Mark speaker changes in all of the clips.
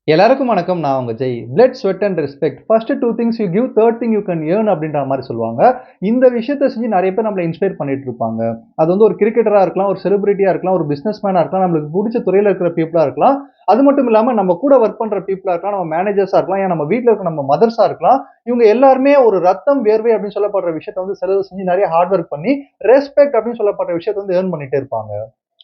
Speaker 1: எல்லாருக்கும் வணக்கம். நான் உங்க Jai. Blood, sweat and respect. First 2 things you give, third thing you can earn அப்படின்ற மாரி சொல்லுவாங்க. இந்த விஷயத்த செஞ்சு நெறைய பேர் நம்மள இன்ஸ்பயர் பண்ணிட்டு இருப்பாங்க. அது வந்து ஒரு கிரிக்கெட்டரா இருக்கலாம், ஒரு செலிபிரிட்டியா இருக்கலாம், ஒரு பிசினஸ் மேனா இருக்கலாம், நம்மளுக்கு புடிச்ச துறையில இருக்கிற பீப்பிளா இருக்கலாம். அது மட்டும் இல்லாம நம்ம கூட வொர்க் பண்ற பீப்பிளா இருக்கலாம், நம்ம மேனேஜர்ஸா இருக்கலாம், ஏன் நம்ம வீட்ல இருக்க நம்ம மதர்ஸா இருக்கலாம். இவங்க எல்லாருமே ஒரு ரத்தம், வேர்வை அப்படின்னு சொல்லப்படுற விஷயத்த வந்து செலவு செஞ்சு நெறைய ஹார்ட் ஒர்க் பண்ணி, ரெஸ்பெக்ட் அப்படின்னு சொல்லப்படுற விஷயத்த வந்து ஏர்ன் பண்ணிட்டே இருப்பாங்க.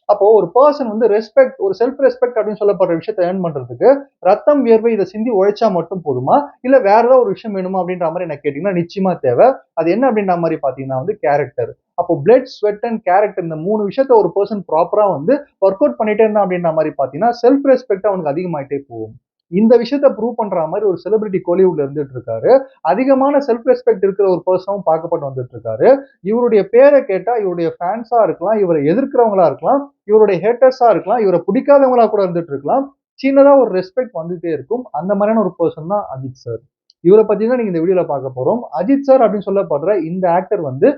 Speaker 1: அப்போ ஒரு பெர்சன் வந்து ரெஸ்பெக்ட், ஒரு செல்ஃப் ரெஸ்பெக்ட் அப்படின்னு சொல்லப்படுற விஷயத்த ஏர்ன் பண்றதுக்கு ரத்தம், வியர்வை இத சிந்தி உழைச்சா மட்டும் போதுமா? இல்ல வேற ஏதாவது ஒரு விஷயம் வேணுமா? அப்படின்ற மாரி என்ன கேட்டீங்கன்னா, நிச்சயமா தேவை. அது என்ன அப்படின்ற மாரி பார்த்தீங்கன்னா வந்து கேரக்டர். அப்போ பிளட், ஸ்வெட் அண்ட் கேரக்டர் இந்த 3 விஷயத்த ஒரு பெர்சன் ப்ராப்பரா வந்து வொர்க் அவுட் பண்ணிட்டே இருந்தான் அப்படின்ற மாரி பார்த்தீங்கன்னா, செல்ஃப் ரெஸ்பெக்ட் அவனுக்கு அதிகமாயிட்டே போகும். இந்த விஷயத்த ப்ரூவ் பண்ற மாரி ஒரு செலிபிரிட்டி கோலிவுட்ல இருந்துட்டு இருக்காரு. அதிகமான செல்ஃப் ரெஸ்பெக்ட் இருக்கிற ஒரு பெர்சனும் பார்க்கப்பட்டு வந்துட்டு இருக்காரு. இவருடைய பேர கேட்டா இவருடைய ஃபேன்ஸா இருக்கலாம், இவர எதிர்க்கிறவங்களா இருக்கலாம், இவருடைய ஹேட்டர்ஸா இருக்கலாம், இவர பிடிக்காதவங்களா கூட இருந்துட்டு இருக்கலாம். சின்னதா ஒரு ரெஸ்பெக்ட் வந்துட்டே இருக்கும். அந்த மாதிரியான ஒரு பெர்சன் தான் அஜித் சார். இவர பத்தி தான் நீங்க இந்த வீடியோல பார்க்க போறோம். அஜித் சார் அப்படின்னு சொல்லப்படுற இந்த ஆக்டர் வந்து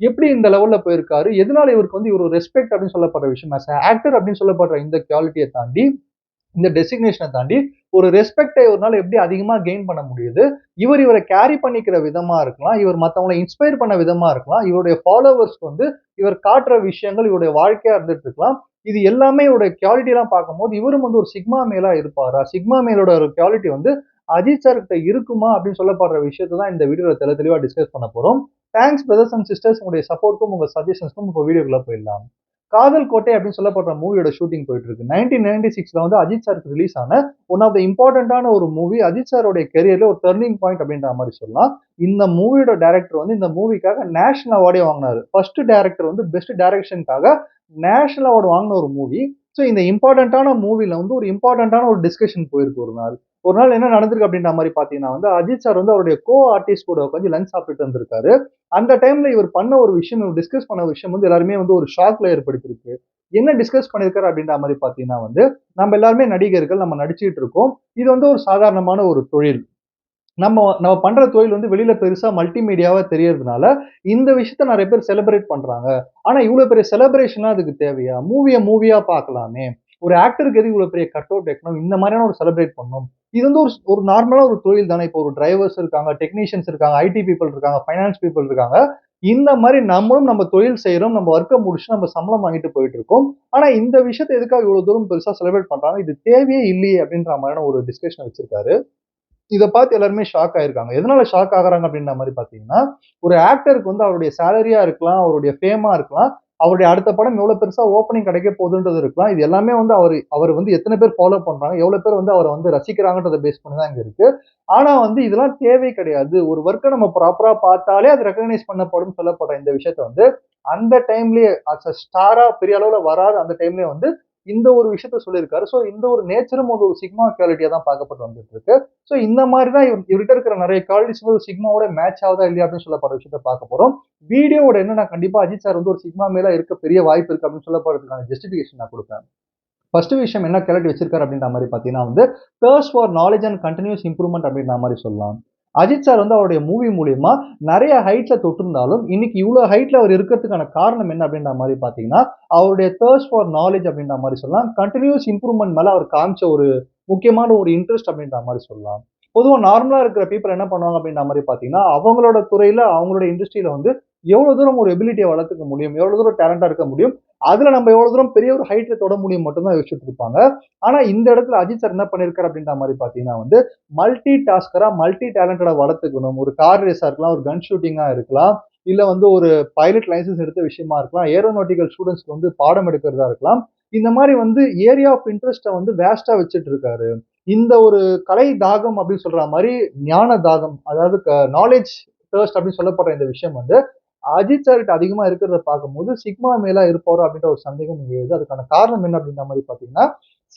Speaker 1: எப்படி இந்த லெவல்ல போயிருக்காரு? எதனால இவருக்கு வந்து இவரு ரெஸ்பெக்ட் அப்படின்னு சொல்லப்படுற விஷயம் ஆஸ் அ ஆக்டர் அப்படின்னு சொல்லப்படுற இந்த குவாலிட்டிய தாண்டி இந்த டெசிக்னேஷன தாண்டி ஒரு ரெஸ்பெக்ட்ட இவர்னால எப்படி அதிகமா கெயின் பண்ண முடியுது? இவர கேரி பண்ணிக்கிற விதமா இருக்கலாம். இவர் மத்தவங்கள இன்ஸ்பயர் பண்ண விதமா இருக்கலாம். இவருடைய ஃபாலோவர்ஸ்க்கு வந்து இவர் காட்டுற விஷயங்கள் இவருடைய வாழ்க்கையா இருந்துட்டு இருக்கலாம். இது எல்லாமே இவருடைய குவாலிட்டிலாம் பார்க்கும்போது, இவரும் வந்து ஒரு சிக்மா மேலா இருப்பாரா? சிக்மா மேலோட ஒரு குவாலிட்டி வந்து அஜித் சார் கிட்ட இருக்குமா? அப்படின்னு சொல்லப்படுற விஷயத்த தான் இந்த வீடியோல தெளிவா டிஸ்கஸ் பண்ண போறோம். தேங்க்ஸ் பிரதர்ஸ் அண்ட் சிஸ்டர்ஸ் உங்களுடைய சப்போர்ட்க்கும், உங்க சஜஷன்ஸ்க்கும் இப்போ வீடியோக்குள்ள போயிடலாம். காதல் கோட்டை அப்படின்னு சொல்லப்படுற மூவியோட ஷூட்டிங் போயிட்டு இருக்கு. 1996ல வந்து அஜித் சாருக்கு ரிலீஸ் ஆன ஒன் ஆஃப் த இம்பார்ட்டன்டான ஒரு மூவி. அஜித் சாரோட கெரியர்ல ஒரு டர்னிங் பாயிண்ட் அப்படின்ற மாரி சொல்லலாம். இந்த மூவியோட டைரக்டர் வந்து இந்த மூவிக்காக நேஷனல் அவார்டே வாங்குனாரு. ஃபர்ஸ்ட் டைரக்டர் வந்து பெஸ்ட் டைரக்ஷனுக்காக நேஷனல் அவார்ட் வாங்குன ஒரு மூவி. ஸோ இந்த இம்பார்ட்டன்டான மூவில வந்து ஒரு இம்பார்ட்டன்டான ஒரு டிஸ்கஷன் போயிருக்கு ஒரு நாள். ஒரு நாள் என்ன நடந்திருக்கு அப்படின்ற மாரி பார்த்தீங்கன்னா வந்து, அஜித் சார் வந்து அவருடைய ஆர்டிஸ்ட் கூட உட்காந்து லஞ்ச் சாப்பிட்டுட்டு இருந்திருக்காரு. அந்த டைம்ல இவர் பண்ண ஒரு விஷயம், இவர் டிஸ்கஸ் பண்ண விஷயம் வந்து எல்லாருமே வந்து ஒரு ஷாக்ல ஏற்படுத்தியிருக்கு. என்ன டிஸ்கஸ் பண்ணியிருக்காரு அப்படின்ற மாரி பார்த்தீங்கன்னா வந்து, நம்ம எல்லாருமே நடிகர்கள், நம்ம நடிச்சுட்டு இருக்கோம். இது வந்து ஒரு சாதாரணமான ஒரு தொழில். நம்ம நம்ம பண்ற தொழில் வந்து வெளியில பெருசா மல்டிமீடியாவா தெரியறதுனால, இந்த விஷயத்த நெறைய பேர் செலிப்ரேட் பண்றாங்க. ஆனா இவ்ளோ பெரிய செலிப்ரேஷன்லாம் அதுக்கு தேவையா? மூவியா பார்க்கலாமே! ஒரு ஆக்டருக்கு எதுக்கு இவ்ளோ பெரிய கட் அவுட் வைக்கணும்? இந்த மாரியான ஒரு செலிப்ரேட் பண்ணணும். இது வந்து ஒரு ஒரு நார்மலா ஒரு தொழில் தானே. இப்போ ஒரு டிரைவர்ஸ் இருக்காங்க, டெக்னீஷியன்ஸ் இருக்காங்க, ஐடி பீப்பிள் இருக்காங்க, ஃபைனான்ஸ் பீப்பிள் இருக்காங்க. இந்த மாரி நம்மளும் நம்ம தொழில் செய்றோம். நம்ம வொர்க்க முடிச்சுட்டு நம்ம சம்பளம் வாங்கிட்டு போயிட்டு இருக்கோம். ஆனா இந்த விஷயத்த எதுக்காக இவ்ளோ தூரம் பெருசா செலிப்ரேட் பண்றாங்க? இது தேவையே இல்லையே! அப்படின்ற மாரியான ஒரு டிஸ்கஷன் வச்சிருக்காரு. இத பார்த்து எல்லாருமே ஷாக் ஆயிருக்காங்க. எதனால ஷாக் ஆகுறாங்க அப்படின்ற மாரி பார்த்தீங்கன்னா, ஒரு ஆக்டருக்கு வந்து அவருடைய சேலரியா இருக்கலாம், அவருடைய ஃபேமா இருக்கலாம், அவருடைய அடுத்த படம் எவ்வளோ பெருசா ஓப்பனிங் கிடைக்க போகுதுன்றது இருக்கலாம். இது எல்லாமே வந்து அவரு வந்து எத்தன பேர் ஃபாலோ பண்றாங்க, எவ்வளோ பேர் வந்து அவர வந்து ரசிக்கிறாங்கன்றத பேஸ் பண்ணி தான் இங்க இருக்கு. ஆனா வந்து இதெல்லாம் தேவை கிடையாது. ஒரு வொர்க்க நம்ம ப்ராப்பரா பார்த்தாலே அது ரெகக்னைஸ் பண்ணப்படும்னு சொல்லப்படுற இந்த விஷயத்த வந்து, அந்த டைம்லயே அஸ் அ ஸ்டாரா பெரிய அளவுல வராத அந்த டைம்லயே வந்து இந்த ஒரு விஷயத்த சொல்லியிருக்காரு. ஸோ இந்த ஒரு நேச்சரும் ஒரு சிக்மா குவாலிட்டியா தான் பார்க்கப்பட்டு வந்துட்டு இருக்கு. ஸோ இந்த மாரி தான் இவர்ட்ட இருக்கிற நெறைய குவாலிட்டிஸ் வந்து ஒரு சிக்மாவோட மேட்ச் ஆகுதா இல்லையா அப்படின்னு சொல்லப்படுற விஷயத்த பார்க்க போறோம். வீடியோவோட என்னன்னா கண்டிப்பா அஜித் சார் வந்து ஒரு சிக்மா மேலா இருக்க பெரிய வாய்ப்பு இருக்கு அப்படின்னு சொல்லப்படுறதுக்கான ஜஸ்டிஃபிகேஷன் நான் குடுப்பேன். ஃபர்ஸ்ட் விஷயம் என்ன கிளாரிட்டி வச்சிருக்காரு அப்படின்ற மாரி பார்த்தீங்கன்னா வந்து, "thirst for knowledge and continuous improvement" அப்படின்ற மாரி சொல்லலாம். அஜித் சார் வந்து அவருடைய மூவி மூலியமா நெறைய ஹைட்ஸ்ல தொட்டிருந்தாலும், இன்னைக்கு இவ்ளோ ஹைட்ல அவர் இருக்கிறதுக்கான காரணம் என்ன அப்படின்ற மாரி பார்த்தீங்கன்னா, அவருடைய தர்ஸ்ட் ஃபார் நாலெட்ஜ் அப்படின்ற மாரி சொல்லலாம். கன்டினியூஸ் இம்ப்ரூவ்மென்ட் மேல அவர் காமிச்ச ஒரு முக்கியமான ஒரு இன்ட்ரெஸ்ட் அப்படின்ற மாரி சொல்லலாம். பொதுவா நார்மலா இருக்கிற பீப்பிள் என்ன பண்ணுவாங்க அப்படின்ற மாரி பார்த்தீங்கன்னா, அவங்களோட துறையில, அவங்களோட இண்டஸ்ட்ரியில வந்து எவ்வளோ தூரம் ஒரு எபிலிட்டிய வளர்த்துக்க முடியும், எவ்வளோ தூரம் டேலண்டா இருக்க முடியும், அதுல நம்ம எவ்வளவு தூரம் பெரிய ஒரு ஹைட்ல தொட முடியும் மட்டும் தான் யோசிச்சுட்டு இருப்பாங்க. ஆனா இந்த இடத்துல அஜித் சார் என்ன பண்ணியிருக்காரு அப்படின்ற மாரி பார்த்தீங்கன்னா வந்து, மல்டி டாஸ்கரா, மல்டி டேலண்டடா வளர்த்துக்கணும். ஒரு கார் ரேஸா இருக்கலாம், ஒரு கன் ஷூட்டிங்கா இருக்கலாம், இல்ல வந்து ஒரு பைலட் லைசென்ஸ் எடுத்த விஷயமா இருக்கலாம், ஏரோநாட்டிக்கல் ஸ்டூடண்ட்ஸ்க்கு வந்து பாடம் எடுக்கிறதா இருக்கலாம். இந்த மாரி வந்து ஏரியா ஆஃப் இன்ட்ரெஸ்ட்ட வந்து வேஸ்ட்டா வச்சுட்டு இருக்காரு. இந்த ஒரு கலை தாகம் அப்படின்னு சொல்ற மாரி ஞான தாகம், அதாவது நாலெட்ஜ் தர்ஸ்ட் அப்படின்னு சொல்லப்படுற இந்த விஷயம் வந்து அஜித் சார்கிட்ட அதிகமா இருக்கிறத பார்க்கும்போது, சிக்மா மேலா இருப்பாரோ அப்படின்ற ஒரு சந்தேகம் இங்க எழுது. அதுக்கான காரணம் என்ன அப்படின்ற மாரி பார்த்தீங்கன்னா,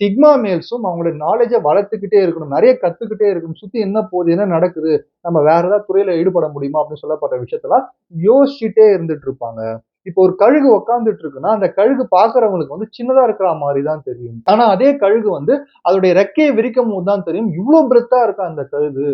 Speaker 1: சிக்மா மேல்ஸும் அவங்களுடைய நாலேட்ஜ வளர்த்துக்கிட்டே இருக்கணும். நெறைய கத்துக்கிட்டே இருக்கணும். சுத்தி என்ன போகுது? என்ன நடக்குது? நம்ம வேற ஏதாவது துறையில ஈடுபட முடியுமா? அப்படின்னு சொல்லப்பட்ட விஷயத்தெல்லாம் யோசிச்சுட்டே இருந்துட்டு இருப்பாங்க. இப்போ ஒரு கழுகு உட்கார்ந்துட்டு இருக்குன்னா, அந்த கழுகு பார்க்கிறவங்களுக்கு வந்து சின்னதா இருக்கிற மாரி தான் தெரியும். ஆனா அதே கழுகு வந்து அதோடைய ரெக்கைய விரிக்கும்போது தான் தெரியும், இவ்ளோ பெரித்தா இருக்கா அந்த கழுகு.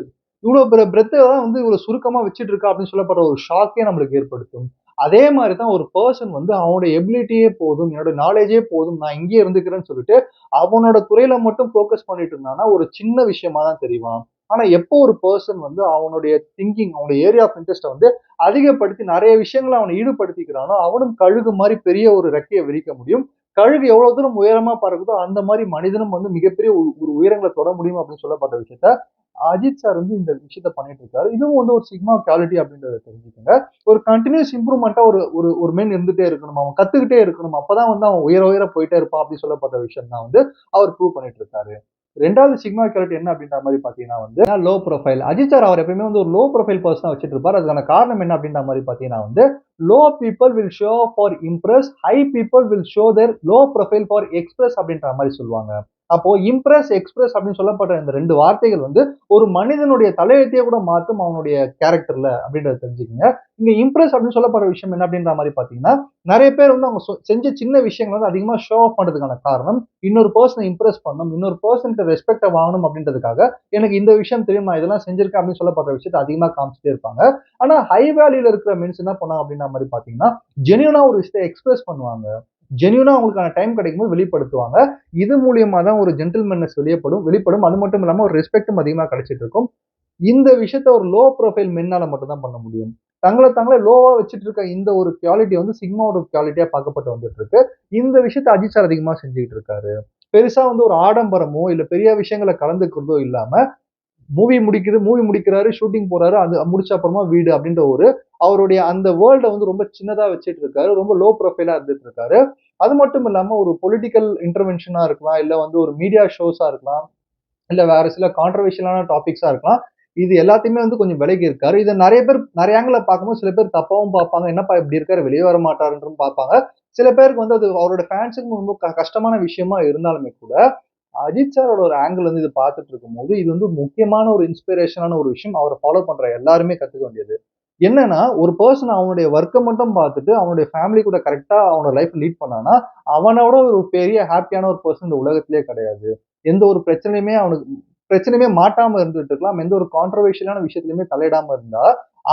Speaker 1: இவ்ளோ பெரிய பிரெத்த தான் வந்து இவ்வளவு சுருக்கமா வச்சுட்டு இருக்கா அப்படின்னு சொல்லப்படுற ஒரு ஷாக்கே நம்மளுக்கு ஏற்படுத்தும். அதே மாதிரி தான் ஒரு பெர்சன் வந்து அவனோட எபிலிட்டியே போதும், என்னோட நாலேஜே போதும், நான் இங்கேயே இருந்துக்கிறேன்னு சொல்லிட்டு அவனோட துறையில மட்டும் ஃபோக்கஸ் பண்ணிட்டு இருந்தான்னா, ஒரு சின்ன விஷயமா தான் தெரிவான். ஆனா எப்போ ஒரு பெர்சன் வந்து அவனுடைய திங்கிங், அவனுடைய ஏரியா ஆஃப் இன்ட்ரெஸ்ட்ட வந்து அதிகப்படுத்தி நெறைய விஷயங்கள அவன ஈடுபடுத்திக்கிறானோ, அவனும் கழுகு மாரி பெரிய ஒரு ரெக்கைய விரிக்க முடியும். கழுகு எவ்வளவு தூரம் உயரமா பறக்குதோ, அந்த மாரி மனிதனும் வந்து மிகப்பெரிய ஒரு உயரங்கள தொட முடியும் அப்படின்னு சொல்லப்பட்ட விஷயத்த, அஜித் சார் வந்து இந்த விஷயத்த பண்ணிட்டு இருக்காரு. இதுவும் வந்து ஒரு சிக்மா குவாலிட்டி அப்படின்றத தெரிஞ்சுக்கங்க. ஒரு கன்டினியூஸ் இம்ப்ரூவ்மென்ட்டா ஒரு ஒரு ஒரு மென் இருந்துட்டே இருக்கணும். அவன் கத்துக்கிட்டே இருக்கணும். அப்பதான் வந்து அவன் உயர உயர போயிட்டே இருப்பான் அப்படின்னு சொல்லப்பட்ட விஷயம் தான் வந்து அவர் ப்ரூவ் பண்ணிட்டு இருக்காரு. 2வது சிக்மா குவாலிட்டி என்ன அப்படின்ற மாரி பார்த்தீங்கன்னா வந்து லோ ப்ரொஃபைல். அஜித் சார் அவர் எப்பயுமே வந்து ஒரு லோ ப்ரொஃபைல் பெர்சனா வச்சுட்டு இருப்பாரு. அதுக்கான காரணம் என்ன அப்படின்ற மாரி பார்த்தீங்கன்னா வந்து, low people will show for Impress, high people will show there low profile for express அப்படின்ற மாரி சொல்லுவாங்க. அப்போ இம்ப்ரெஸ், எக்ஸ்பிரஸ் அப்படின்னு சொல்லப்பட்ட இந்த 2 வார்த்தைகள் வந்து ஒரு மனிதனுடைய தலையெழுத்தையே கூட மாத்தும் அவனுடைய கேரக்டர்ல அப்படின்றத தெரிஞ்சுக்கங்க. இங்க இம்ப்ரெஸ் அப்படின்னு சொல்லப்படுற விஷயம் என்ன அப்படின்ற மாரி பார்த்தீங்கன்னா, நெறைய பேர் வந்து அவங்க செஞ்ச சின்ன விஷயங்கள வந்து அதிகமா ஷோ ஆஃப் பண்றதுக்கான காரணம், இன்னொரு பெர்சன இம்ப்ரெஸ் பண்ணணும், இன்னொரு பெர்சன்ட்ட ரெஸ்பெக்ட்ட வாங்கணும் அப்படின்றதுக்காக, எனக்கு இந்த விஷயம் தெரியும், நான் இதெல்லாம் செஞ்சிருக்கேன் அப்படின்னு சொல்லப்படுற விஷயத்த அதிகமா காமிச்சுட்டே இருப்பாங்க. ஆனா ஹை வேல்யூல இருக்கிற மென்ஸ் என்ன பண்ணுவாங்க அப்படின்ற மாரி பார்த்தீங்கன்னா, ஜென்யூனா ஒரு விஷயத்த எக்ஸ்பிரஸ் பண்ணுவாங்க. ஜென்யூனா அவங்களுக்கான டைம் கிடைக்கும்போது வெளிப்படுத்துவாங்க. இது மூலியமா தான் ஒரு ஜென்டில்மேன்னஸ் வெளிப்படும். அது மட்டும் இல்லாம ஒரு ரெஸ்பெக்டும் அதிகமா கிடைச்சிட்டு இருக்கும். இந்த விஷயத்த ஒரு லோ ப்ரொஃபைல் மென்னால மட்டும் தான் பண்ண முடியும். தங்கள தாங்களே லோவா வச்சுட்டு இருக்க இந்த ஒரு குவாலிட்டி வந்து சிக்மாவோட குவாலிட்டியா பார்க்கப்பட்டு வந்துட்டு இருக்கு. இந்த விஷயத்த அஜித் சார் அதிகமா செஞ்சுகிட்டு இருக்காரு. பெருசா வந்து ஒரு ஆடம்பரமோ, இல்ல பெரிய விஷயங்கள கலந்துக்கிறதோ இல்லாம, மூவி முடிக்கிறாரு, ஷூட்டிங் போறாரு. அது முடிச்ச அப்புறமா வீடு அப்படின்ற ஒரு அவருடைய அந்த வேர்ல்ட வந்து ரொம்ப சின்னதா வச்சுட்டு இருக்காரு. ரொம்ப லோ ப்ரொஃபைலா இருந்துட்டு இருக்காரு. அது மட்டும் இல்லாம ஒரு பொலிட்டிக்கல் இன்டர்வென்ஷனா இருக்கலாம், இல்ல வந்து ஒரு மீடியா ஷோஸா இருக்கலாம். இல்ல வேற சில கான்ட்ரோவர்ஷியலான டாபிக்ஸா இருக்கலாம். இது எல்லாத்தையுமே வந்து கொஞ்சம் விலகி இருக்காரு. இத நெறைய பேர் நெறைய ஆங்கிள்ல பார்க்கும்போது சில பேர் தப்பாவும் பார்ப்பாங்க. என்னப்பா இப்படி இருக்காரு வெளிய வர மாட்டாருன்றும் பார்ப்பாங்க. சில பேருக்கு வந்து அது அவரோட ஃபேன்ஸுக்கு ரொம்ப கஷ்டமான விஷயமா இருந்தாலுமே கூட, அஜித் சாரோட ஒரு ஆங்கிள் வந்து இத பார்த்துட்டு இருக்கும்போது, இது வந்து முக்கியமான ஒரு இன்ஸ்பிரேஷனான ஒரு விஷயம். அவர ஃபாலோ பண்ற எல்லாருமே கத்துக்க வேண்டியது. என்னன்னா, ஒரு பெர்சன் அவனுடைய வொர்க்க மட்டும் பார்த்துட்டு, அவனுடைய ஃபேமிலி கூட கரெக்ட்டா அவனோட லைஃப் லீட் பண்ணான்னா, அவனோட ஒரு பெரிய ஹேப்பியான ஒரு பெர்சன் இந்த உலகத்திலேயே கிடையாது. எந்த ஒரு பிரச்சனையுமே மாட்டாம இருந்துட்டு இருக்கலாம். எந்த ஒரு கான்ட்ரோவர்ஷியலான விஷயத்திலயுமே தலையிடாம இருந்தா,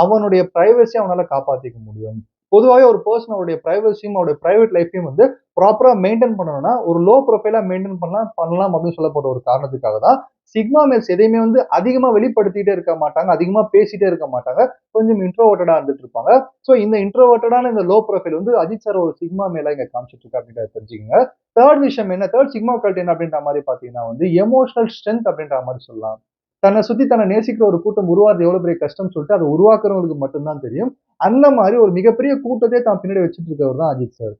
Speaker 1: அவனுடைய பிரைவசிய அவனால காப்பாத்திக்க முடியும். பொதுவாவே ஒரு பெர்சன் அவருடைய பிரைவசியும், அவருடைய பிரைவேட் லைஃப்பையும் வந்து ப்ராப்பரா மெயின்டெயின் பண்ணணும்னா, ஒரு லோ ப்ரொஃபைலா மெயின்டெயின் பண்ணலாம் அப்படின்னு சொல்லப்பட்ட ஒரு காரணத்துக்காக தான், சிக்மா மேல்ஸ் எதையுமே வந்து அதிகமா வெளிப்படுத்திட்டே இருக்க மாட்டாங்க. அதிகமா பேசிட்டே இருக்க மாட்டாங்க. கொஞ்சம் இன்ட்ரோவர்ட்டடா இருந்துட்டு இருப்பாங்க. சோ இந்த இன்ட்ரோவர்ட்டடான இந்த லோ ப்ரொஃபைல் வந்து அஜித் சார் ஒரு சிக்மா மேலா இங்க காமிச்சிட்டு இருக்காரு அப்படின்றத தெரிஞ்சுக்கங்க. 3 சிக்மா குவாலிட்டி என்ன அப்படின்ற மாரி பார்த்தீங்கன்னா வந்து, எமோஷனல் ஸ்ட்ரென்த் அப்படின்ற மாரி சொல்லலாம். தன்ன சுத்தி தன்ன நேசிக்கிற ஒரு கூட்டம் உருவாகுறது எவ்வளவு பெரிய கஷ்டம்னு சொல்லிட்டு, அத உருவாக்குறவங்களுக்கு மட்டும் தான் தெரியும். அந்த மாரி ஒரு மிகப்பெரிய கூட்டத்தையே தான் பின்னாடி வச்சுட்டு இருக்கவர் தான் அஜித் சார்.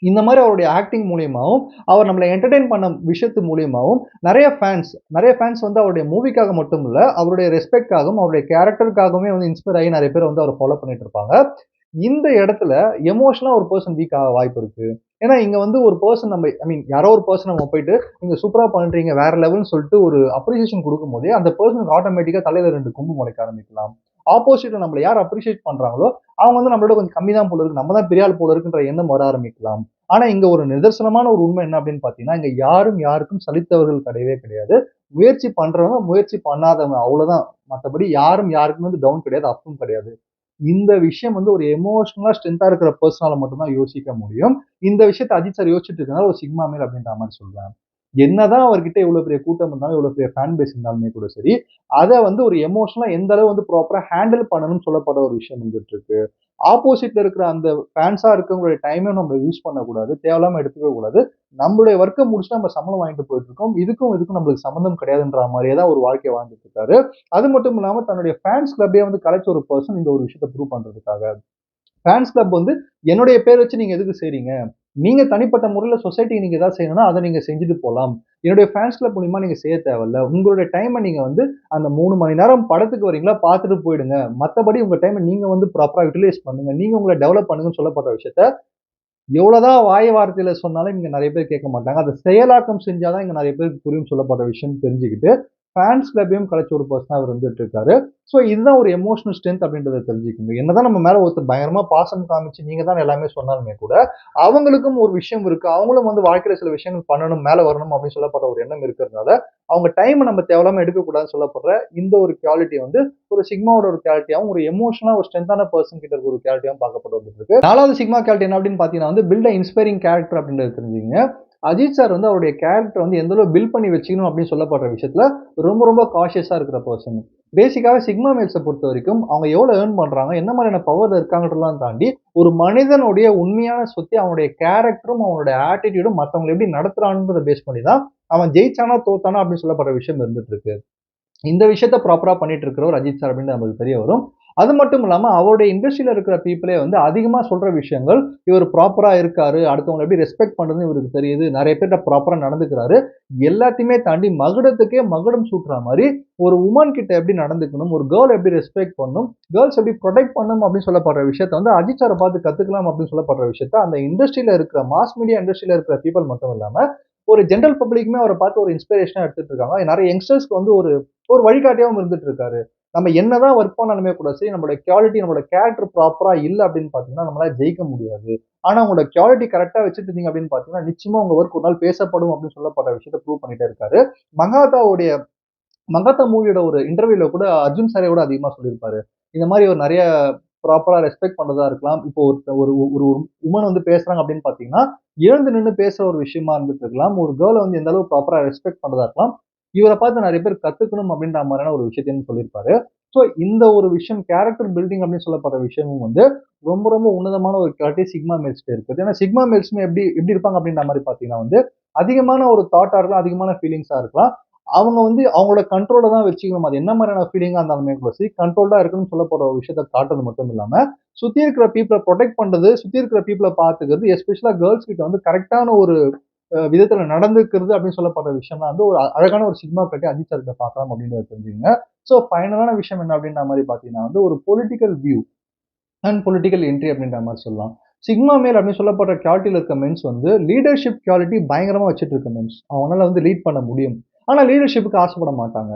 Speaker 1: இந்த மாரி அவருடைய ஆக்டிங் மூலியமாவும், அவர் நம்மள என்டர்டெயின் பண்ண விஷயத்து மூலியமாவும் நெறைய ஃபேன்ஸ் வந்து அவருடைய மூவிக்காக மட்டும் இல்ல, அவருடைய ரெஸ்பெக்ட்காகவும், அவருடைய கேரக்டருக்காகவுமே வந்து இன்ஸ்பயர் ஆகி நெறைய பேர் வந்து அவர ஃபாலோ பண்ணிட்டு இருப்பாங்க. இந்த இடத்துல எமோஷனலா ஒரு பெர்சன் வீக் ஆக வாய்ப்பு இருக்கு. ஏன்னா, இங்க வந்து ஒரு பெர்சன் நம்ம ஐ மீன் யாரோ ஒரு பெர்சன் நம்ம போயிட்டு, "நீங்க சூப்பரா பண்றீங்க, வேற லெவல்ன்னு" சொல்லிட்டு ஒரு அப்ரிசியேஷன் குடுக்கும்போதே, அந்த பெர்சனுக்கு ஆட்டோமேட்டிக்கா தலையில 2 கொம்பு முளைக்க ஆரம்பிக்கலாம். ஆப்போசிட்ல நம்மள யார் அப்ரிஷியேட் பண்றாங்களோ, அவங்க வந்து நம்மளோட கொஞ்சம் கம்மி தான் போல இருக்கு. நம்ம தான் பெரிய ஆள் போல இருக்குன்ற எண்ணம் வர ஆரம்பிக்கலாம். ஆனா, இங்க ஒரு நிதர்சனமான ஒரு உண்மை என்ன அப்படின்னு பார்த்தீங்கன்னா, இங்க யாரும் யாருக்கும் சலித்தவர்கள் கிடையவே கிடையாது. முயற்சி பண்றவங்க, முயற்சி பண்ணாதவங்க அவ்வளோதான். மத்தபடி யாரும் யாருக்கும் வந்து டவுன் கிடையாது, அப்பும் கிடையாது. இந்த விஷயம் வந்து ஒரு எமோஷனலா ஸ்ட்ரென்த்தா இருக்கிற பெர்சனால மட்டும் தான் யோசிக்க முடியும். இந்த விஷயத்த அஜித் சார் யோசிச்சுட்டு இருக்கனால ஒரு சிக்மா மேல் அப்படின்ற மாரி சொல்றேன். என்னதான் அவர்கிட்ட இவ்வளவு பெரிய கூட்டம் இருந்தாலும், இவ்வளவு பெரிய ஃபேன் பேஸ் இருந்தாலுமே கூட சரி, அத வந்து ஒரு எமோஷனலா எந்த அளவு வந்து ப்ராப்பரா ஹேண்டில் பண்ணணும்னு சொல்லப்பட ஒரு விஷயம் வந்துட்டு இருக்கு. ஆப்போசிட்ல இருக்கிற அந்த ஃபேன்ஸா இருக்கவங்களுடைய டைமையும் நம்ம யூஸ் பண்ணக்கூடாது. தேவையில்லாம எடுத்துக்கவே கூடாது. நம்மளுடைய வொர்க்க முடிச்சுட்டு நம்ம சம்பளம் வாங்கிட்டு போயிட்டு இருக்கோம். இதுக்கும் நம்மளுக்கு சம்மந்தம் கிடையாதுன்ற மாரியே தான் ஒரு வாழ்க்கைய வாழ்ந்துட்டு இருக்காரு. அது மட்டும் இல்லாம தன்னுடைய ஃபேன்ஸ் கிளப்பயே வந்து கலைச்ச ஒரு பெர்சன் இந்த ஒரு விஷயத்த ப்ரூவ் பண்றதுக்காக. ஃபேன்ஸ் கிளப் வந்து என்னுடைய பேர் வச்சு நீங்க எதுக்கு செய்றீங்க? நீங்க தனிப்பட்ட முறையில சொசைட்டிக்கு நீங்க ஏதாவது செய்யணும்னா, அத நீங்க செஞ்சுட்டு போலாம். என்னுடைய ஃபேன்ஸ் கிளப் மூலியமா நீங்க செய்ய தேவையில்ல. உங்களுடைய டைம நீங்க வந்து அந்த 3 மணி நேரம் படத்துக்கு வரீங்களா, பார்த்துட்டு போயிடுங்க. மத்தபடி உங்க டைம நீங்க வந்து ப்ராப்பரா யுட்டிலைஸ் பண்ணுங்க. நீங்க உங்கள டெவலப் பண்ணுங்கன்னு சொல்லப்பட்ட விஷயத்த, எவ்வளவுதான் வாய் வார்த்தையில சொன்னாலும் இங்க நெறைய பேர் கேட்க மாட்டாங்க. அத செயலாக்கம் செஞ்சா தான் இங்க நெறைய பேருக்கு புரியும்னு சொல்லப்பட்ட விஷயம் தெரிஞ்சுக்கிட்டு, ஃபேன்ஸ் கிளப்பையும் கிடைச்ச ஒரு பர்சனா அவர் வந்துட்டு இருக்காரு. ஸோ இதுதான் ஒரு எமோஷனல் ஸ்ட்ரென்த் அப்படின்றத தெரிஞ்சுக்கங்க. என்னதான் நம்ம மேல ஒருத்தர் பயங்கரமா பாசம் காமிச்சு நீங்க தான் எல்லாமே சொன்னாலுமே கூட, அவங்களுக்கும் ஒரு விஷயம் இருக்கு. அவங்களும் வந்து வாழ்க்கையில சில விஷயங்கள் பண்ணணும், மேல வரணும் அப்படின்னு சொல்லப்படுற ஒரு எண்ணம் இருக்கிறதுனால, அவங்க டைம நம்ம தேவையில்லாம எடுக்கக்கூடாதுன்னு சொல்லப்படுற இந்த ஒரு குவாலிட்டி வந்து ஒரு சிக்மாவோட ஒரு குவாலிட்டியாவும், ஒரு எமோஷனலா ஒரு ஸ்ட்ரென்த்தான பெர்சன் கிட்ட இருக்க ஒரு குவாலிட்டியாவும் பார்க்கப்பட்டு வந்துட்டு இருக்கு. 4வது சிக்மா குவாலிட்டி என்ன அப்படின்னு பார்த்தீங்கன்னா வந்து பில்ட் அ இன்ஸ்பைரிங் கேரக்டர் அப்படின்றத தெரிஞ்சுக்கங்க. அஜித் சார் வந்து அவருடைய கேரக்டர் வந்து எந்த அளவு பில்ட் பண்ணி வச்சுக்கணும் அப்படின்னு சொல்லப்படுற விஷயத்துல ரொம்ப ரொம்ப காஷியஸா இருக்கிற பெர்சன். பேசிக்காவே சிக்மா மேல்ஸ பொறுத்தவரைக்கும் அவங்க எவ்வளவு ஏர்ன் பண்றாங்க, என்ன மாதிரியான பவர்ல இருக்காங்கன்றதெல்லாம் தாண்டி, ஒரு மனிதனுடைய உண்மையான சொத்தே அவனுடைய கேரக்டரும், அவனுடைய ஆட்டிட்யூடும் மத்தவங்கள எப்படி நடத்துறான்றத பேஸ் பண்ணி தான் அவன் ஜெயிச்சானா, தோத்தானா அப்படின்னு சொல்லப்படுற விஷயம் இருந்துட்டு இருக்கு. இந்த விஷயத்த ப்ராப்பரா பண்ணிட்டு இருக்கிறவர் அஜித் சார் அப்படின்னு நமக்கு தெரிய வரும். அது மட்டும் இல்லாம அவருடைய இண்டஸ்ட்ரியில இருக்கிற பீப்பிளே வந்து அதிகமா சொல்ற விஷயங்கள், இவர் ப்ராப்பரா இருக்காரு. அடுத்தவங்கள எப்படி ரெஸ்பெக்ட் பண்றதுன்னு இவருக்கு தெரியுது. நெறைய பேர்ட்ட ப்ராப்பரா நடந்துக்கிறாரு. எல்லாத்தையுமே தாண்டி மகுடத்துக்கே மகுடம் சூட்டுற மாரி, ஒரு வுமன் கிட்ட எப்படி நடந்துக்கணும், ஒரு கேர்ள் எப்படி ரெஸ்பெக்ட் பண்ணணும், கேர்ள்ஸ் எப்படி புரொடெக்ட் பண்ணணும் அப்படின்னு சொல்லப்படுற விஷயத்த வந்து அஜித் சார பார்த்து கத்துக்கலாம் அப்படின்னு சொல்லப்படுற விஷயத்த, அந்த இண்டஸ்ட்ரியில இருக்கிற மாஸ் மீடியா இண்டஸ்ட்ரியில இருக்கிற பீப்பிள் மட்டும் இல்லாம, ஒரு ஜெனரல் பப்ளிக்குமே அவர பார்த்து ஒரு இன்ஸ்பிரேஷனா எடுத்துட்டு இருக்காங்க. நெறைய யங்ஸ்டர்ஸ்க்கு வந்து ஒரு ஒரு வழிகாட்டியாவும் இருந்துட்டு இருக்காரு. நம்ம என்னதான் ஒர்க் பண்ணாலுமே கூட சரி, நம்மளோட குவாலிட்டி, நம்மளோட கேரக்டர் ப்ராப்பரா இல்ல அப்படின்னு பார்த்தீங்கன்னா, நம்மளால ஜெயிக்க முடியாது. ஆனா உங்களோட குவாலிட்டி கரெக்ட்டா வச்சுட்டுருந்தீங்க அப்படின்னு பார்த்தீங்கன்னா, நிச்சயமா உங்க ஒர்க் ஒரு நாள் பேசப்படும் அப்படின்னு சொல்லப்படுற விஷயத்த ப்ரூவ் பண்ணிட்டே இருக்காரு. மகாதாவுடைய மகாத்தா மூவியோட ஒரு இன்டர்வியூல கூட அர்ஜுன் சாரே கூட அதிகமா சொல்லியிருப்பாரு. இந்த மாரி ஒரு நெறைய ப்ராப்பரா ரெஸ்பெக்ட் பண்றதா இருக்கலாம். இப்போ ஒரு ஒரு வுமன் வந்து பேசுறாங்க அப்படின்னு பார்த்தீங்கன்னா, எழுந்து நின்னு பேசுற ஒரு விஷயமா இருந்துட்டு இருக்கலாம். ஒரு கேர்ள வந்து எந்த அளவு ப்ராப்பரா ரெஸ்பெக்ட் பண்றதா இருக்கலாம். இவர பார்த்து நெறைய பேர் கத்துக்கணும் அப்படின்ற மாரியான ஒரு விஷயத்தையும் சொல்லியிருப்பாரு. ஸோ இந்த ஒரு விஷயம் கேரக்டர் பில்டிங் அப்படின்னு சொல்லப்படுற விஷயமும் வந்து ரொம்ப ரொம்ப உன்னதமான ஒரு குவாலிட்டி சிக்மா மேல்ஸ்ட்ட இருக்குது. ஏன்னா சிக்மா மேல்ஸ்மே எப்படி எப்படி இருப்பாங்க அப்படின்ற மாரி பார்த்தீங்கன்னா வந்து, அதிகமான ஒரு தாட்டா இருக்கலாம், அதிகமான ஃபீலிங்ஸா இருக்கலாம். அவங்க வந்து அவங்களோட கண்ட்ரோல்ல தான் வச்சுக்கணும். அது என்ன மாரியான ஃபீலிங்கா இருந்தாலுமே கூட சரி, கண்ட்ரோல்டா இருக்கணும்னு சொல்லப்படுற ஒரு விஷயத்த காட்டுறது மட்டும் இல்லாம, சுத்தி இருக்கிற பீப்பிள புரொடெக்ட் பண்றது, சுத்தி இருக்கிற பீப்பிள பார்த்துக்கிறது, எஸ்பெஷலா கேர்ல்ஸ் கிட்ட வந்து கரெக்ட்டான ஒரு விதத்துல நடந்துக்கிறது அப்படின்னு சொல்லப்படுற விஷயம்லாம் வந்து ஒரு அழகான ஒரு சிக்மா காட்டி அஜித் சார்கிட்ட பார்க்கலாம் அப்படின்றத தெரிஞ்சுக்கங்க. ஸோ ஃபைனலான விஷயம் என்ன அப்படின்ற மாரி பார்த்தீங்கன்னா வந்து ஒரு political view and political entry அப்படின்ற மாரி சொல்லலாம். சிக்மா மேல் அப்படின்னு சொல்லப்படுற குவாலிட்டில இருக்க மென்ஸ் வந்து லீடர்ஷிப் குவாலிட்டி பயங்கரமா வச்சுட்டு இருக்க மென்ஸ். அவங்கனால வந்து லீட் பண்ண முடியும். ஆனா லீடர்ஷிப்க்கு ஆசைப்பட மாட்டாங்க.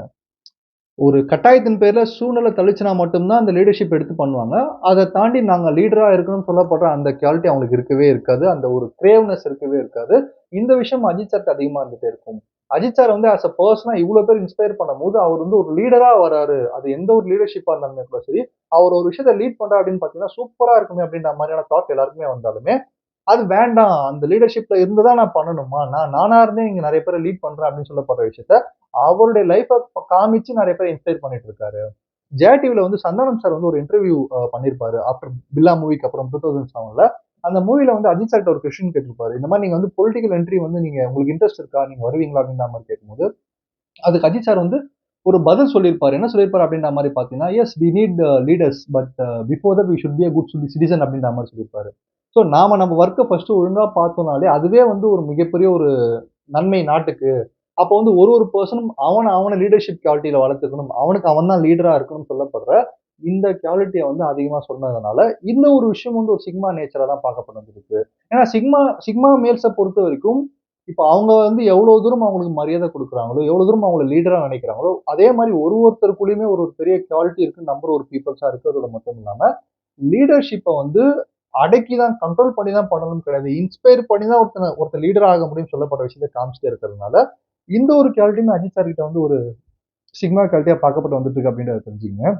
Speaker 1: ஒரு கட்டாயத்தின் பேர்ல சூழ்நிலை தள்ளிச்சுனா மட்டும் தான் அந்த லீடர்ஷிப் எடுத்து பண்ணுவாங்க. அத தாண்டி நாங்க லீடரா இருக்கணும்னு சொல்லப்படுற அந்த குவாலிட்டி அவங்களுக்கு இருக்கவே இருக்காது. அந்த ஒரு கிரேவ்னஸ் இருக்கவே இருக்காது. இந்த விஷயம் அஜித் சார்ட்ட அதிகமா இருந்துட்டே இருக்கும். அஜித் சார் வந்து ஆஸ் அ பெர்சனா இவ்ளோ பேர் இன்ஸ்பயர் பண்ணும்போது, அவர் வந்து ஒரு லீடரா வராரு. அது எந்த ஒரு லீடர்ஷிப்பா இருந்தாலுமே கூட சரி, அவர் ஒரு விஷயத்த லீட் பண்றாரு அப்படின்னு பார்த்தீங்கன்னா, சூப்பரா இருக்குமே அப்படின்ற மாரியான தாட் எல்லாருக்குமே வந்தாலுமே, அது வேண்டாம். அந்த லீடர்ஷிப்ல இருந்து தான் நான் பண்ணணுமா? நானா இருந்தே இங்க நெறைய பேர லீட் பண்றேன் அப்படின்னு சொல்லப்படுற விஷயத்த, அவருடைய லைஃப்ப காமிச்சு நெறைய பேர இன்ஸ்பயர் பண்ணிட்டு இருக்காரு. ஜெயா டிவில வந்து சந்தானம் சார் வந்து ஒரு இன்டர்வியூ பண்ணியிருப்பாரு. ஆஃப்டர் பில்லா மூவிக்கு அப்புறம் 2007ல. அந்த மூவில வந்து அஜித் சார்ட்ட ஒரு கொஸ்டின் கேட்டிருப்பாரு. இந்த மாரி நீங்க வந்து பொலிட்டிக்கல் என்ட்ரி வந்து நீங்க உங்களுக்கு இன்ட்ரெஸ்ட் இருக்கா? நீங்க வருவீங்களா? அப்படின்ற மாரி கேட்கும்போது, அதுக்கு அஜித் சார் வந்து ஒரு பதில் சொல்லியிருப்பாரு. என்ன சொல்லியிருப்பாரு அப்படின்ற மாரி பார்த்தீங்கன்னா, "yes we need leaders. But before that we should be a good citizen" அப்படின்ற மாரி சொல்லியிருப்பாரு. ஸோ நாம நம்ம வொர்க்க ஃபர்ஸ்ட்டு ஒழுங்கா பார்த்தோம்னாலே, அதுவே வந்து ஒரு மிகப்பெரிய ஒரு நன்மை நாட்டுக்கு. அப்போ வந்து ஒரு ஒரு பெர்சனும் அவன லீடர்ஷிப் குவாலிட்டில வளர்த்துக்கணும். அவனுக்கு அவன் தான் லீடரா இருக்கணும்னு சொல்லப்படுற இந்த குவாலிட்டிய வந்து அதிகமா சொன்னதுனால, இந்த ஒரு விஷயம் வந்து ஒரு சிக்மா நேச்சரா தான் பார்க்கப்பட்டு வந்திருக்கு. ஏன்னா சிக்மா சிக்மா மேல்ஸ பொறுத்தவரைக்கும், இப்ப அவங்க வந்து எவ்வளோ தூரம் அவங்களுக்கு மரியாதை குடுக்குறாங்களோ, எவ்வளோ தூரம் அவங்கள லீடரா நினைக்கிறாங்களோ, அதே மாரி ஒருத்தருக்குள்ளயுமே ஒரு ஒரு பெரிய குவாலிட்டி இருக்குன்னு நம்புற ஒரு பீப்பிள்ஸா இருக்கிறதோட மட்டும் இல்லாம, லீடர்ஷிப்ப வந்து அடக்கி தான் கண்ட்ரோல் பண்ணி தான் பண்ணணும்னு கிடையாது. இன்ஸ்பயர் பண்ணி தான் ஒருத்தன் லீடர் ஆக முடியும்னு சொல்லப்படுற விஷயத்த காமிச்சிட்டே இருக்கிறதுனால, இந்த ஒரு குவாலிட்டியுமே அஜித் சார் கிட்ட வந்து ஒரு சிக்மா குவாலிட்டியா பார்க்கப்பட்டு வந்துட்டு இருக்கு அப்படின்றத தெரிஞ்சுக்கங்க.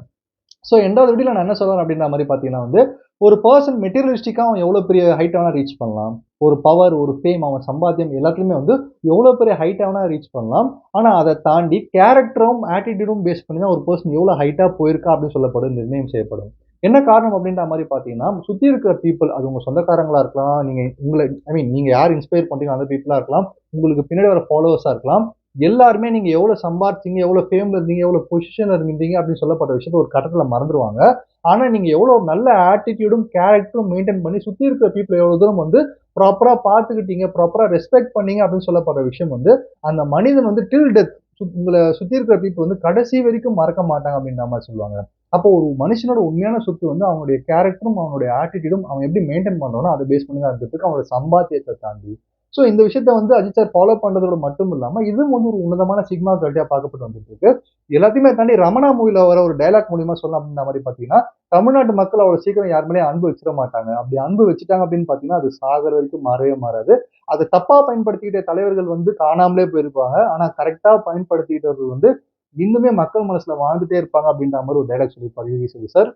Speaker 1: ஸோ 2வது வீடியோல நான் என்ன சொல்ல வரேன் அப்படின்ற மாரி பார்த்தீங்கன்னா வந்து, ஒரு பெர்சன் மெட்டீரியலிஸ்டிக்கா அவன் எவ்வளோ பெரிய ஹைட் வேணா ரீச் பண்ணலாம். ஒரு பவர், ஒரு ஃபேம், அவன் சம்பாத்தியம் எல்லாத்துலயுமே வந்து எவ்வளோ பெரிய ஹைட் வேணா ரீச் பண்ணலாம். ஆனா அத தாண்டி கேரக்டரும், ஆட்டிட்யூடும் பேஸ் பண்ணி தான் ஒரு பெர்சன் எவ்வளோ ஹைட்டா போயிருக்கா அப்படின்னு சொல்லப்படும் நிர்ணயம் செய்யப்படும். என்ன காரணம் அப்படின்ற மாரி பார்த்தீங்கன்னா, சுத்தி இருக்கிற பீப்பிள் அது உங்க சொந்தக்காரங்களா இருக்கலாம். நீங்க உங்கள ஐ மீன் நீங்க யார் இன்ஸ்பயர் பண்றீங்களோ அந்த பீப்பிளா இருக்கலாம். உங்களுக்கு பின்னாடி வர ஃபாலோவர்ஸா இருக்கலாம். எல்லாருமே நீங்க எவ்வளோ சம்பாரிச்சீங்க, எவ்வளோ ஃபேம்ல இருந்தீங்க, எவ்வளோ பொசிஷன்ல இருந்தீங்க அப்படின்னு சொல்லப்பட்ட விஷயத்த ஒரு கட்டத்துல மறந்துருவாங்க. ஆனா நீங்க எவ்வளோ நல்ல ஆட்டிட்யூடும், கேரக்டரும் மெயின்டெயின் பண்ணி சுத்தி இருக்கிற பீப்பிள எவ்வளோ தூரம் வந்து ப்ராப்பரா பார்த்துக்கிட்டீங்க, ப்ராப்பரா ரெஸ்பெக்ட் பண்ணீங்க அப்படின்னு சொல்லப்படுற விஷயம் வந்து, அந்த மனிதன் வந்து டில் டெத் உங்கள சுத்தி இருக்கிற பீப்பிள் வந்து கடைசி வரைக்கும் மறக்க மாட்டாங்க அப்படின்ற மாரி சொல்லுவாங்க. அப்போ ஒரு மனுஷனோட உண்மையான சொத்து வந்து அவனுடைய கேரக்டரும், அவனுடைய ஆட்டிட்யூடும் அவன் எப்படி மெயின்டெயின் பண்றானோ, அத பேஸ் பண்ணி தான் இருந்துட்டு இருக்கு. அவனோட சம்பாத்தியத்த தாண்டி. ஸோ இந்த விஷயத்த வந்து அஜித் சார் ஃபாலோ பண்றதோட மட்டும் இல்லாம இதுவும் வந்து ஒரு உன்னதமான சிக்மா குவாலிட்டியா பார்க்கப்பட்டு வந்துட்டு இருக்கு. எல்லாத்தையுமே தாண்டி ரமணா மூவில வர ஒரு டயலாக் மூலியமா சொல்லலாம் அப்படின்ற மாதிரி பாத்தீங்கன்னா, தமிழ்நாட்டு மக்கள் அவ்வளவு சீக்கிரம் யார் மேலயும் அன்பு வச்சிட மாட்டாங்க. அப்படி அன்பு வச்சுட்டாங்க அப்படின்னு பாத்தீங்கன்னா, அது சாகுற வரைக்கும் மாறவே மாறாது. அதை தப்பா பயன்படுத்திக்கிட்ட தலைவர்கள் வந்து காணாமலே போயிருப்பாங்க. ஆனா கரெக்ட்டா பயன்படுத்திக்கிட்டவர்கள் வந்து இன்னுமே மக்கள் மனசுல வாழ்ந்துட்டே இருப்பாங்க அப்படின்ற மாதிரி ஒரு டயலாக் சொல்லியிருப்பாரு வி.வி. சசி சார்.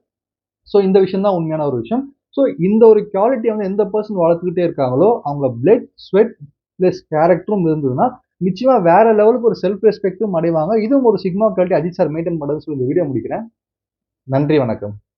Speaker 1: ஸோ இந்த விஷயம் தான் உண்மையான ஒரு விஷயம். ஸோ இந்த ஒரு குவாலிட்டிய வந்து எந்த பெர்சன் வளர்த்துக்கிட்டே இருக்காங்களோ, அவங்க பிளட், ஸ்வெட் பிளஸ் கேரக்டரும் இருந்ததுன்னா, நிச்சயமா வேற லெவலுக்கு ஒரு செல்ஃப் ரெஸ்பெக்ட்டும் அடைவாங்க. இதுவும் ஒரு sigma quality Ajith sir maintain பண்றதுன்னு சொல்லி இந்த வீடியோ முடிக்கிறேன். நன்றி, வணக்கம்.